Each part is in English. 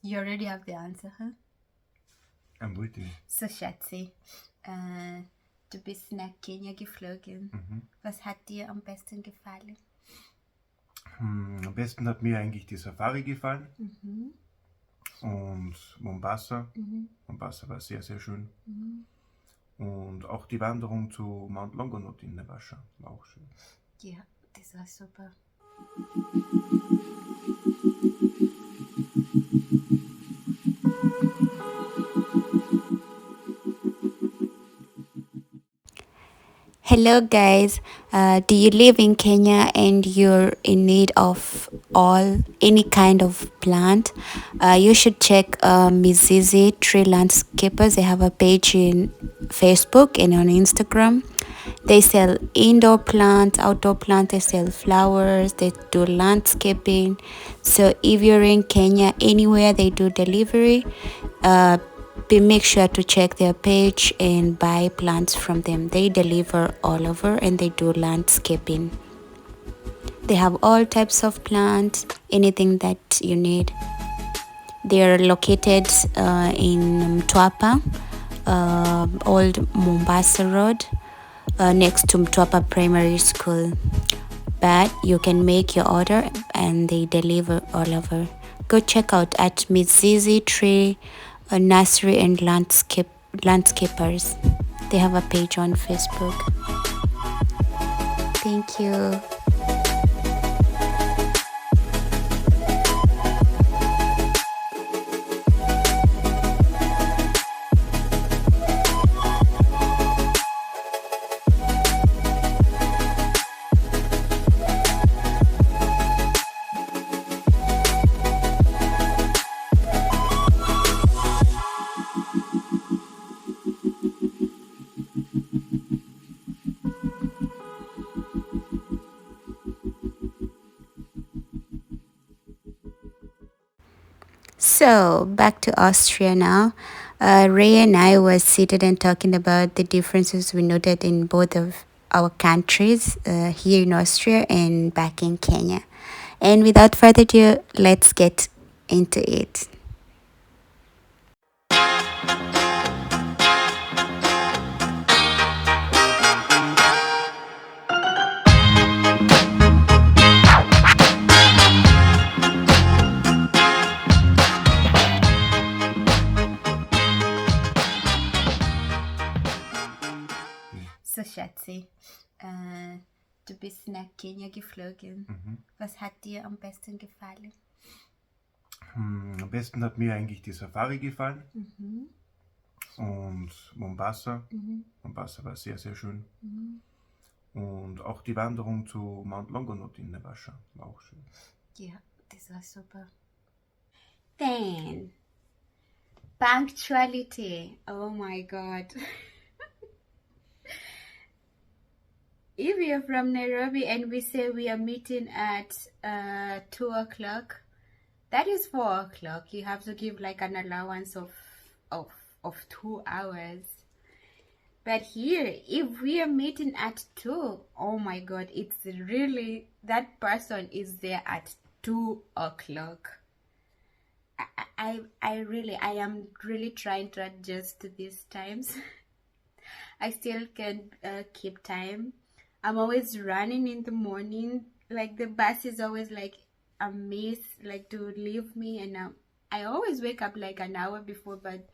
You already have the answer, huh? I'm waiting. So, Schatzi, du bist nach Kenia geflogen. Was hat dir am besten gefallen? Am besten hat mir eigentlich die Safari gefallen und Mombasa. Mombasa war sehr, sehr schön. Und auch die Wanderung zu Mount Longonot in Nevascha war auch schön. Ja, das war super. Hello, guys. Do you live in Kenya and you're in need of any kind of plant? You should check Mizizi Tree Landscapers. They have a page in Facebook and on Instagram. They sell indoor plants, outdoor plants. They sell flowers. They do landscaping. So if you're in Kenya, anywhere they do delivery, make sure to check their page and buy plants from them. They deliver all over and they do landscaping. They have all types of plants, anything that you need. They are located in Mtwapa, Old Mombasa Road, next to Mtwapa Primary School. But you can make your order and they deliver all over. Go check out at Mizizi Tree Nursery and Landscapers. They have a page on Facebook. Thank you. So back to Austria now. Ray and I were seated and talking about the differences we noted in both of our countries, here in Austria and back in Kenya. And without further ado, let's get into it. So, Schatzi, du bist nach Kenia geflogen. Was hat dir am besten gefallen? Am besten hat mir eigentlich die Safari gefallen und Mombasa. Mombasa war sehr, sehr schön. Und auch die Wanderung zu Mount Longonot in Nevascha war auch schön. Ja, das war super. Then, punctuality. Oh my God. If you're from Nairobi and we say we are meeting at 2 o'clock, that is 4 o'clock. You have to give like an allowance of 2 hours. But here, if we are meeting at 2, oh my God, it's really, that person is there at 2 o'clock. I am really trying to adjust to these times. I still can keep time. I'm always running in the morning. Like the bus is always like a miss, like to leave me, and I always wake up like an hour before, but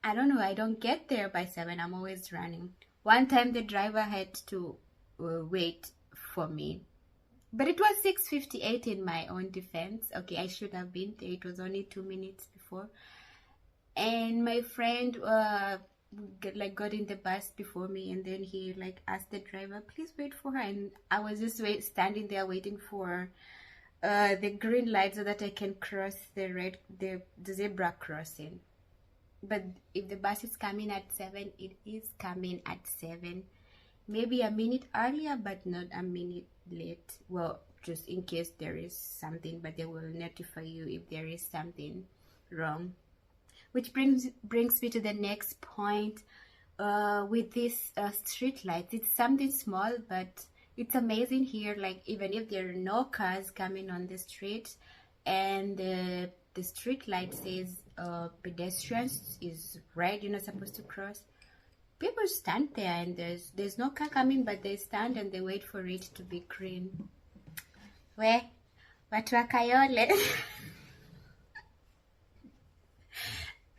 I don't know, I don't get there by 7. I'm always running. One time the driver had to wait for me, but it was 6:58 in my own defense. Okay, I should have been there. It was only 2 minutes before, and my friend got in the bus before me, and then he like asked the driver, please wait for her, and I was just standing there waiting for the green light so that I can cross the zebra crossing. But if the bus is coming at 7, it is coming at 7, maybe a minute earlier but not a minute late. Well, just in case there is something, but they will notify you if there is something wrong. Which brings me to the next point with these street lights. It's something small, but it's amazing here. Like even if there are no cars coming on the street and the the street light says pedestrians is red, you're not supposed to cross. People stand there and there's no car coming, but they stand and they wait for it to be green. Where watu wa Kayole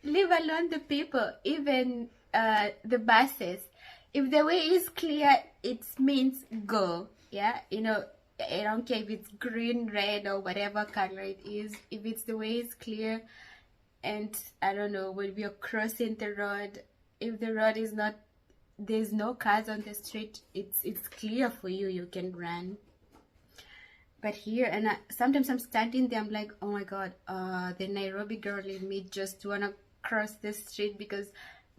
leave alone the people, even the buses. If the way is clear, it means go. Yeah, you know, I don't care if it's green, red, or whatever color it is. If it's the way is clear, and I don't know, when we are crossing the road, if the road is not, there's no cars on the street, it's clear for you, you can run. But here, and sometimes I'm standing there, I'm like, oh my god, the Nairobi girl in me just wanna cross the street because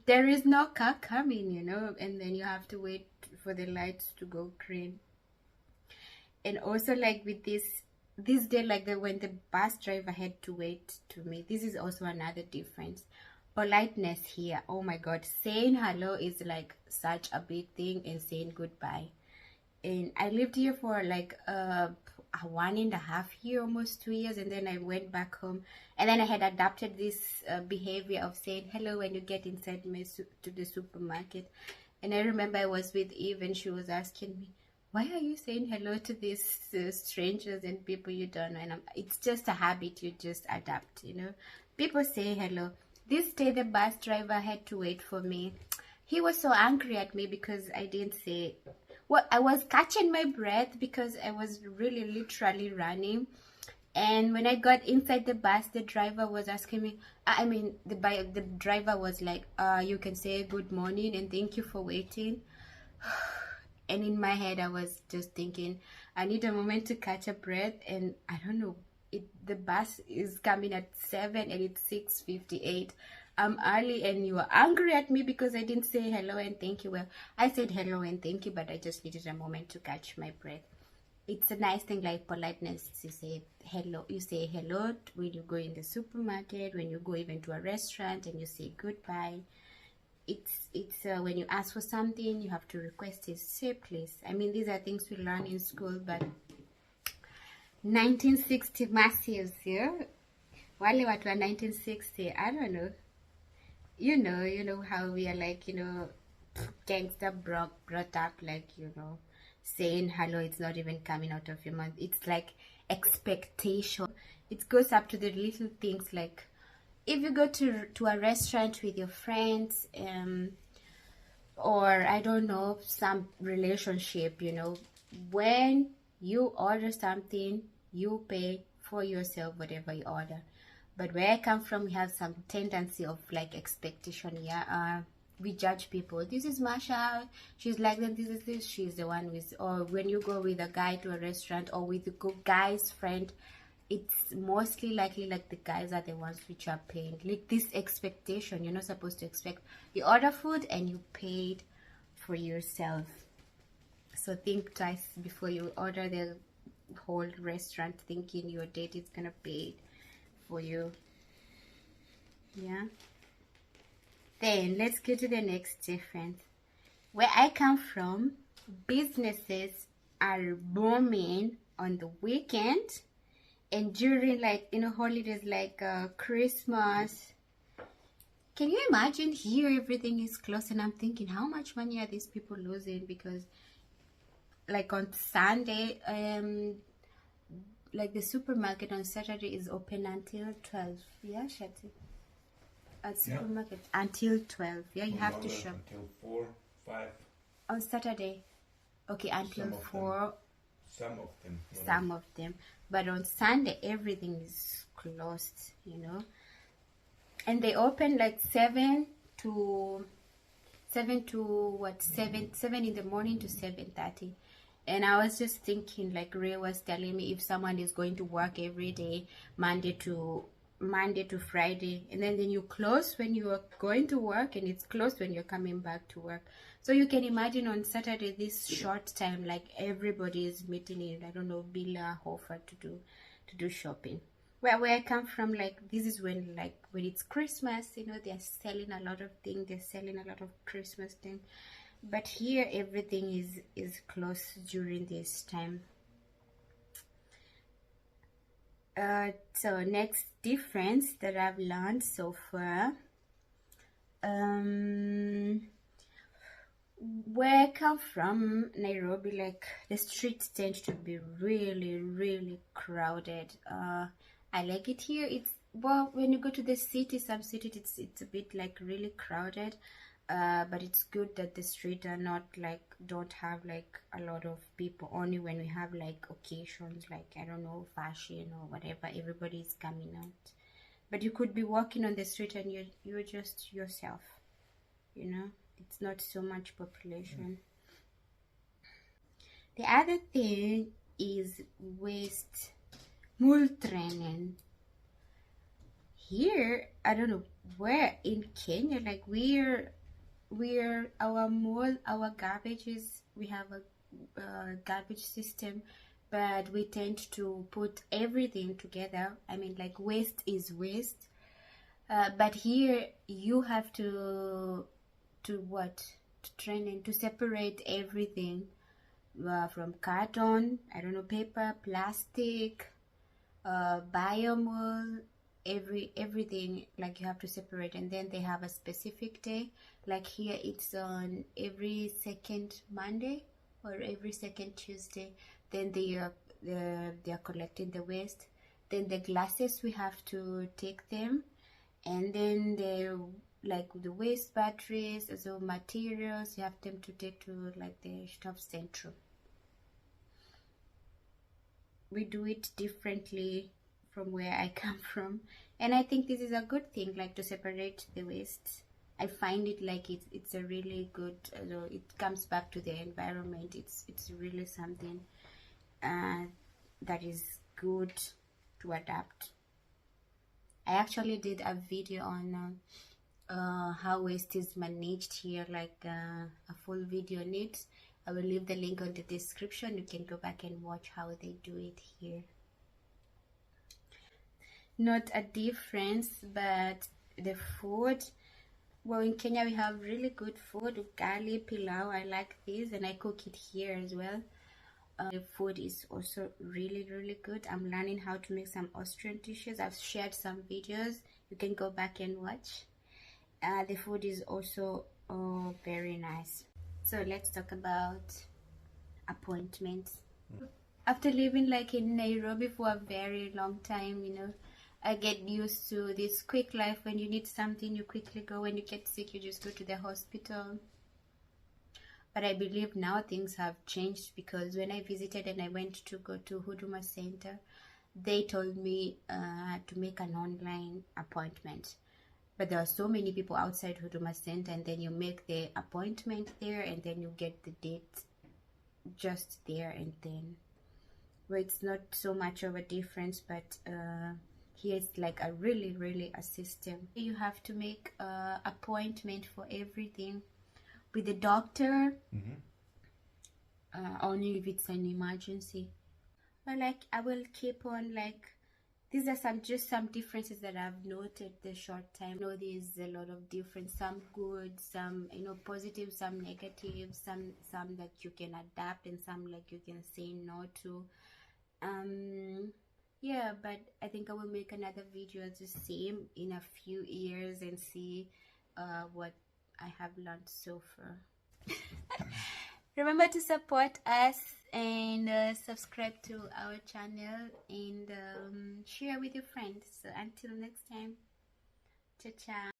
there is no car coming, you know, and then you have to wait for the lights to go green. And also, like with this day, like when the bus driver had to wait to me, this is also another difference. Politeness here, oh my god, saying hello is like such a big thing, and saying goodbye. And I lived here for like a 1.5 years, almost 2 years, and then I went back home, and then I had adapted this behavior of saying hello when you get inside to the supermarket. And I remember I was with Eve, and she was asking me, why are you saying hello to these strangers and people you don't know? And it's just a habit you just adapt, you know. People say hello. This day the bus driver had to wait for me. He was so angry at me because I didn't say, well, I was catching my breath because I was really literally running. And when I got inside the bus, the driver was asking me, the driver was like, you can say good morning and thank you for waiting. And in my head, I was just thinking, I need a moment to catch a breath. And I don't know, the bus is coming at 7 and it's 6:58. I'm early and you are angry at me because I didn't say hello and thank you. Well, I said hello and thank you, but I just needed a moment to catch my breath. It's a nice thing like politeness. You say hello. You say hello when you go in the supermarket, when you go even to a restaurant, and you say goodbye. It's when you ask for something, you have to request it. Say please. I mean, these are things we learn in school, but 1960 massives, yeah? Wale watu wa 1960, I don't know. You know how we are like, you know, gangster brought up, like, you know, saying hello, it's not even coming out of your mouth. It's like expectation. It goes up to the little things, like if you go to a restaurant with your friends, or I don't know, some relationship, you know, when you order something, you pay for yourself whatever you order. But where I come from, we have some tendency of like expectation. Yeah, we judge people. This is Masha. She's like that. This is this. She's the one with. Or when you go with a guy to a restaurant, or with a guy's friend, it's mostly likely like the guys are the ones which are paying. Like this expectation, you're not supposed to expect. You order food and you paid for yourself. So think twice before you order the whole restaurant, thinking your date is gonna pay for you. Yeah. Then let's go to the next difference. Where I come from, businesses are booming on the weekend and during, like, you know, holidays like Christmas. Can you imagine here everything is closed, and I'm thinking how much money are these people losing? Because like on Sunday, like the supermarket on Saturday is open until 12. Yeah, Shati? At supermarket until 12. Yeah, you have to shop until 4, 5 on Saturday. Okay, until 4. Some of them, but on Sunday everything is closed, you know. And they open like 7 to what, 7 in the morning to 7:30. And I was just thinking, like Ray was telling me, if someone is going to work every day, Monday to Friday, and then you close when you are going to work, and it's closed when you're coming back to work. So you can imagine on Saturday, this short time, like everybody is meeting in, I don't know, Billa, Hofer to do shopping. Where I come from, like this is when it's Christmas, you know, they're selling a lot of things. They're selling a lot of Christmas things. But here everything is closed during this time. So next difference that I've learned so far, where I come from, Nairobi, like the streets tend to be really crowded. I like it here. It's, well, when you go to the city, some cities it's a bit like really crowded, but it's good that the streets are not like, don't have like a lot of people. Only when we have like occasions, like, I don't know, fashion or whatever, everybody's coming out. But you could be walking on the street and you're just yourself, you know. It's not so much population. The other thing is waste multrennen. Here, I don't know where in Kenya, like we're our garbage is, we have a garbage system, but we tend to put everything together. I mean, like waste is waste, but here you have to train and to separate everything, from carton, I don't know, paper, plastic, biomeal, everything, like you have to separate. And then they have a specific day, like here it's on every second Monday or every second Tuesday. Then they are collecting the waste. Then the glasses, we have to take them, and then like the waste batteries, so materials, you have them to take to like the Staff Central. We do it differently from where I come from, and I think this is a good thing, like to separate the waste. I find it like it's a really good, it comes back to the environment. It's really something that is good to adapt. I actually did a video on how waste is managed here, like a full video on it. I will leave the link on the description. You can go back and watch how they do it here. Not a difference, but the food. Well, in Kenya we have really good food, ugali, pilau. I like this, and I cook it here as well. The food is also really good. I'm learning how to make some Austrian dishes. I've shared some videos. You can go back and watch. The food is also very nice. So let's talk about appointments. After living like in Nairobi for a very long time, you know, I get used to this quick life. When you need something, you quickly go. When you get sick, you just go to the hospital. But I believe now things have changed, because when I visited and I went to go to Huduma Center, they told me to make an online appointment. But there are so many people outside Huduma Center, and then you make the appointment there, and then you get the date just there and then. Well, it's not so much of a difference, but here it's like a really a system. You have to make an appointment for everything with the doctor, only if it's an emergency. But like, I will keep on, like, these are some differences that I've noted the short time. I know there's a lot of difference, some good, some, you know, positive, some negative, some that you can adapt, and some like you can say no to. Yeah, but I think I will make another video the same in a few years and see what I have learned so far. Remember to support us and subscribe to our channel, and share with your friends. So until next time, ciao ciao.